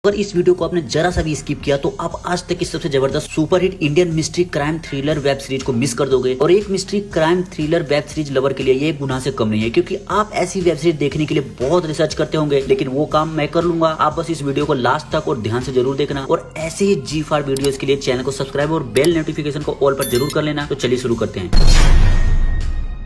अगर इस वीडियो को आपने जरा सा भी स्किप किया तो आप आज तक की सबसे जबरदस्त superhit Indian mystery crime thriller web series को मिस कर दोगे। और एक mystery crime thriller web series lover के लिए ये गुनाह से कम नहीं है, क्योंकि आप ऐसी वेब सीरीज देखने के लिए बहुत रिसर्च करते होंगे, लेकिन वो काम मैं कर लूंगा। आप बस इस वीडियो को लास्ट तक और ध्यान से जरूर देखना। और ऐसे ही G5 वीडियोस के लिए चैनल को सब्सक्राइब और बेल नोटिफिकेशन को ऑल पर जरूर कर लेना। तो चलिए शुरू करते हैं।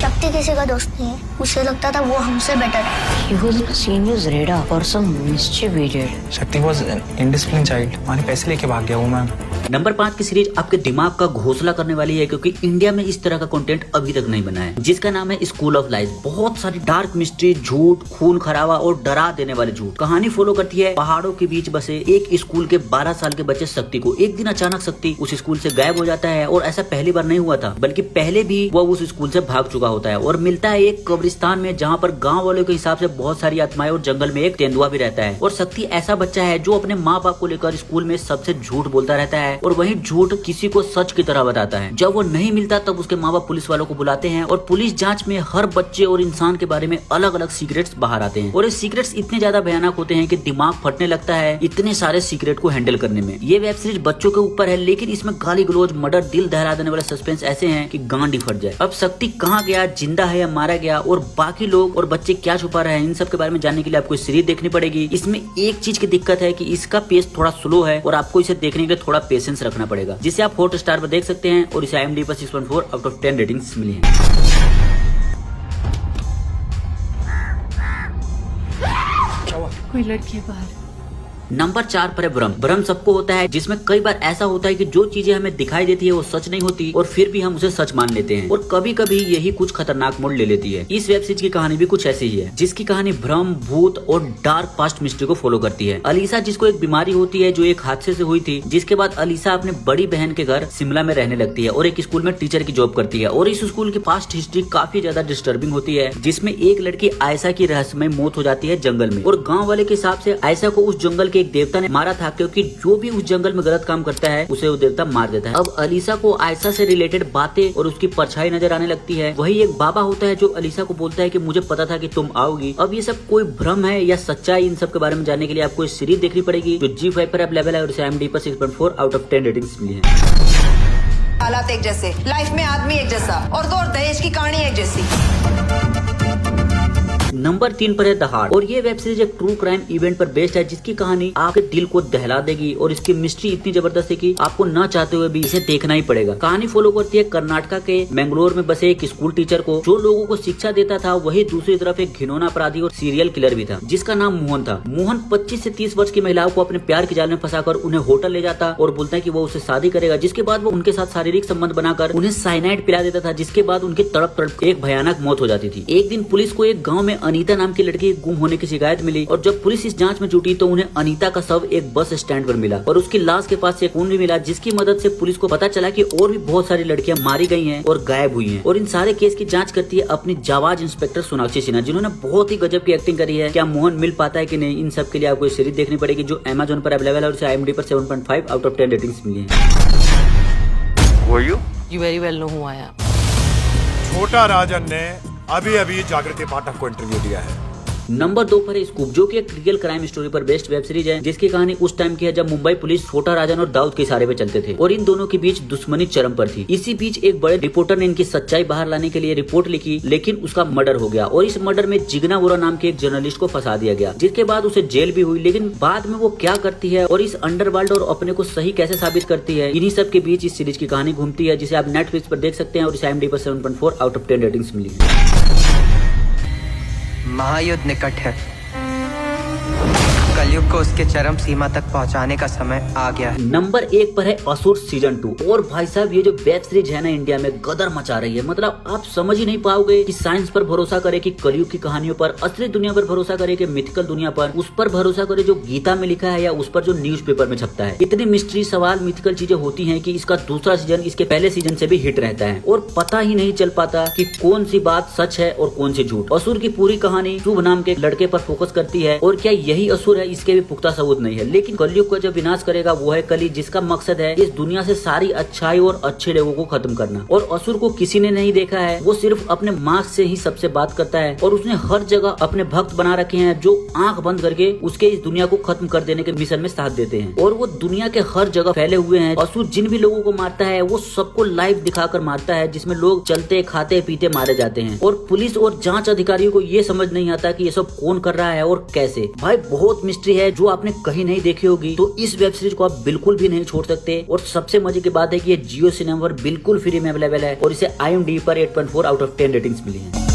शक्ति किसी का दोस्त नहीं है, मुझे लगता था वो हमसे बेटर है। He was on a senior's radar for some mischief he did. शक्ति was an indisciplined child. हमारे पैसे लेके भाग गया वो मैम। नंबर 5 की सीरीज आपके दिमाग का घोंसला करने वाली है, क्योंकि इंडिया में इस तरह का कंटेंट अभी तक नहीं बना है, जिसका नाम है स्कूल ऑफ लाइज। बहुत सारी डार्क मिस्ट्री, झूठ, खून खराबा और डरा देने वाले झूठ। कहानी फॉलो करती है पहाड़ों के बीच बसे एक स्कूल के 12 साल के बच्चे शक्ति को। एक दिन अचानक शक्ति उस स्कूल से गायब हो जाता है, और ऐसा पहली बार नहीं हुआ था, बल्कि पहले भी वो उस स्कूल से भाग चुका होता है और मिलता है एक कब्रिस्तान में, जहाँ पर गाँव वालों के हिसाब से बहुत सारी आत्माएं और जंगल में एक तेंदुआ भी रहता है। और शक्ति ऐसा बच्चा है जो अपने माँ बाप को लेकर स्कूल में सबसे झूठ बोलता रहता है, और वही झूठ किसी को सच की तरह बताता है। जब वो नहीं मिलता तब उसके माँ बाप पुलिस वालों को बुलाते हैं, और पुलिस जांच में हर बच्चे और इंसान के बारे में अलग अलग सीक्रेट्स बाहर आते हैं। और ये सीक्रेट्स इतने ज्यादा भयानक होते हैं कि दिमाग फटने लगता है इतने सारे सीक्रेट को हैंडल करने में। ये वेब सीरीज बच्चों के ऊपर है, लेकिन इसमें गाली गलौज, मर्डर, दिल दहला देने वाले सस्पेंस ऐसे हैं कि गांड ही फट जाए। अब शक्ति कहाँ गया, जिंदा है या मारा गया, और बाकी लोग और बच्चे क्या छुपा रहे हैं, इन सब के बारे में जानने के लिए आपको सीरीज देखनी पड़ेगी। इसमें एक चीज की दिक्कत है कि इसका पेस थोड़ा स्लो है, और आपको इसे देखने के लिए थोड़ा पेशेंस रखना पड़ेगा, जिसे आप हॉटस्टार पर देख सकते हैं। और इसे IMDb पर 6.4 आउट ऑफ 10 रेटिंग्स मिली है। कोई लड़की है बाहर। नंबर 4 पर है भ्रम। भ्रम सबको होता है, जिसमें कई बार ऐसा होता है कि जो चीजें हमें दिखाई देती है वो सच नहीं होती, और फिर भी हम उसे सच मान लेते हैं, और कभी कभी यही कुछ खतरनाक मोड़ ले लेती है। इस वेब सीरीज की कहानी भी कुछ ऐसी ही है, जिसकी कहानी भ्रम, भूत और डार्क पास्ट मिस्ट्री को फॉलो करती है। अलीसा, जिसको एक बीमारी होती है जो एक हादसे से हुई थी, जिसके बाद अलीसा अपने बड़ी बहन के घर शिमला में रहने लगती है और एक स्कूल में टीचर की जॉब करती है। और इस स्कूल की पास्ट हिस्ट्री काफी ज्यादा डिस्टर्बिंग होती है, जिसमें एक लड़की आयशा की रहस्यमय मौत हो जाती है जंगल में। और गाँव वाले के हिसाब से आयशा को उस जंगल के एक देवता ने मारा था, क्योंकि जो भी उस जंगल में गलत काम करता है उसे वो देवता मार देता है। अब अलीसा को आयशा से रिलेटेड बातें और उसकी परछाई नजर आने लगती है। वही एक बाबा होता है जो अलीसा को बोलता है कि मुझे पता था कि तुम आओगी। अब ये सब कोई भ्रम है या सच्चाई, इन सब के बारे में जानने के लिए आपको इस सीरीज देखनी पड़ेगी, जो G5 पर अवेलेबल है, और इसे IMDb पर 6.4 आउट ऑफ 10 रेटिंग्स मिली है। हालात एक जैसे, लाइफ में आदमी एक जैसा, और तो और दहेज की कहानी एक जैसी। नंबर 3 पर है द हार्ट। और ये वेब सीरीज एक ट्रू क्राइम इवेंट पर बेस्ड है, जिसकी कहानी आपके दिल को दहला देगी, और इसकी मिस्ट्री इतनी जबरदस्त है कि आपको न चाहते हुए भी इसे देखना ही पड़ेगा। कहानी फॉलो करती है कर्नाटका के मैंगलोर में बसे एक स्कूल टीचर को, जो लोगों को शिक्षा देता था, वही दूसरी तरफ एक घिनौना अपराधी और सीरियल किलर भी था, जिसका नाम मोहन था। मोहन 25 से 30 वर्ष की महिलाओं को अपने प्यार के जाल में फंसाकर उन्हें होटल ले जाता और बोलता है कि वो उससे शादी करेगा, जिसके बाद वो उनके साथ शारीरिक संबंध बनाकर उन्हें साइनाइड पिला देता था, जिसके बाद उनकी तड़प तड़प एक भयानक मौत हो जाती थी। एक दिन पुलिस को एक गाँव में अनीता नाम की लड़की गुम होने की शिकायत मिली, और जब पुलिस इस जांच में जुटी तो उन्हें अनीता का शव एक बस स्टैंड पर मिला, और उसकी लाश के पास से खून भी मिला, जिसकी मदद से पुलिस को पता चला कि और भी बहुत सारी लड़कियां मारी गई हैं और गायब हुई हैं। और इन सारे केस की जांच करती है अपनी जाबाज इंस्पेक्टर सोनाक्षी सिन्हा, जिन्होंने बहुत ही गजब की एक्टिंग करी है। क्या मोहन मिल पाता है कि नहीं, इन सब के लिए आपको सीरीज देखनी पड़ेगी, जो Amazon पर अवेलेबल है, और इसे IMDb पर 7.5 आउट ऑफ 10 रेटिंग्स मिली है। You very well know who I am. छोटा राजन ने अभी अभी जागृति पाठक को इंटरव्यू दिया है। नंबर 2 पर है स्कूप, जो कि एक रियल क्राइम स्टोरी पर बेस्ड वेब सीरीज है, जिसकी कहानी उस टाइम की है जब मुंबई पुलिस छोटा राजन और दाऊद के इशारे पे चलते थे, और इन दोनों के बीच दुश्मनी चरम पर थी। इसी बीच एक बड़े रिपोर्टर ने इनकी सच्चाई बाहर लाने के लिए रिपोर्ट लिखी, लेकिन उसका मर्डर हो गया, और इस मर्डर में जिगना वोरा नाम के एक जर्नलिस्ट को फंसा दिया गया, जिसके बाद उसे जेल भी हुई। लेकिन बाद में वो क्या करती है और इस अंडरवर्ल्ड और अपने को सही कैसे साबित करती है, इन्हीं सब के बीच इस सीरीज की कहानी घूमती है, जिसे आप नेटफ्लिक्स पर देख सकते हैं, और इसे IMDb पर 7.4 आउट ऑफ 10 रेटिंग्स मिली है। महायुद्ध निकट है, कलयुग को उसके चरम सीमा तक पहुंचाने का समय आ गया है। नंबर 1 पर है असुर सीजन 2। और भाई साहब, ये जो वेब सीरीज है ना, इंडिया में गदर मचा रही है। मतलब आप समझ ही नहीं पाओगे कि साइंस पर भरोसा करे कि कलयुग की कहानियों पर, असली दुनिया पर भरोसा करे कि मिथिकल दुनिया पर, उस पर भरोसा करे जो गीता में लिखा है या उस पर जो न्यूज़पेपर में छपता है। इतनी मिस्ट्री, सवाल, मिथिकल चीजें होती है कि इसका दूसरा सीजन इसके पहले सीजन से भी हिट रहता है, और पता ही नहीं चल पाता कि कौन सी बात सच है और कौन सी झूठ। असुर की पूरी कहानी शुभ नाम के लड़के पर फोकस करती है, और क्या यही असुर है इसके भी पुख्ता सबूत नहीं है। लेकिन कलयुग का जो विनाश करेगा वो है कली, जिसका मकसद है इस दुनिया से सारी अच्छाई और अच्छे लोगों को खत्म करना। और असुर को किसी ने नहीं देखा है, वो सिर्फ अपने मास्क से ही सबसे बात करता है और उसने हर जगह अपने भक्त बना रखे हैं जो आंख बंद करके उसके इस दुनिया को खत्म कर देने के मिशन में साथ देते हैं। और वो दुनिया के हर जगह फैले हुए हैं। असुर जिन भी लोगों को मारता है वो सबको लाइव दिखाकर मारता है, जिसमें लोग चलते खाते पीते मारे जाते हैं। और पुलिस और जांच अधिकारियों को ये समझ नहीं आता कि ये सब कौन कर रहा है और कैसे। भाई बहुत मिस्ट्री है जो आपने कहीं नहीं देखी होगी, तो इस वेब सीरीज को आप बिल्कुल भी नहीं छोड़ सकते। और सबसे मजे की बात है कि ये जियो सिनेमा पर बिल्कुल फ्री में अवेलेबल है और इसे IMDb पर 8.4 आउट ऑफ 10 रेटिंग्स मिली है।